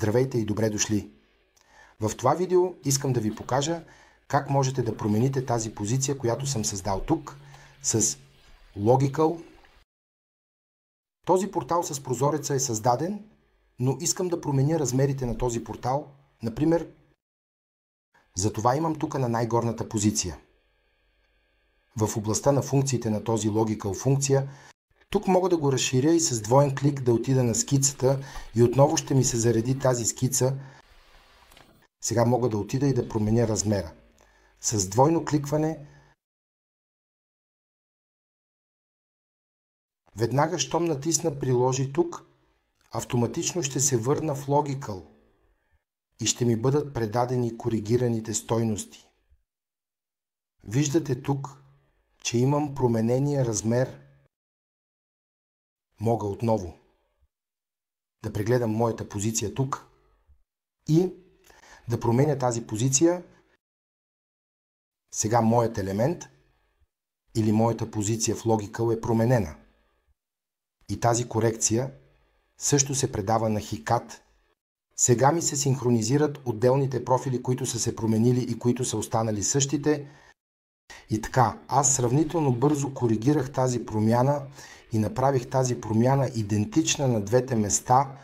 Здравейте и добре дошли! В това видео искам да ви покажа как можете да промените тази позиция, която съм създал тук с Logical. Този портал с прозореца е създаден, но искам да променя размерите на този портал. Например, затова имам тук на най-горната позиция. В областта на функциите на този Logical функция, тук мога да го разширя и с двоен клик да отида на скицата и отново ще ми се зареди тази скица. Сега мога да отида и да променя размера. С двойно кликване, веднага щом натисна приложи тук, автоматично ще се върна в Logical и ще ми бъдат предадени коригираните стойности. Виждате тук, че имам променения размер. Мога отново да прегледам моята позиция тук и да променя тази позиция. Сега моят елемент или моята позиция в Logical е променена. И тази корекция също се предава на HiCAD. Сега ми се синхронизират отделните профили, които са се променили и които са останали същите. И така, аз сравнително бързо коригирах тази промяна и направих тази промяна идентична на двете места,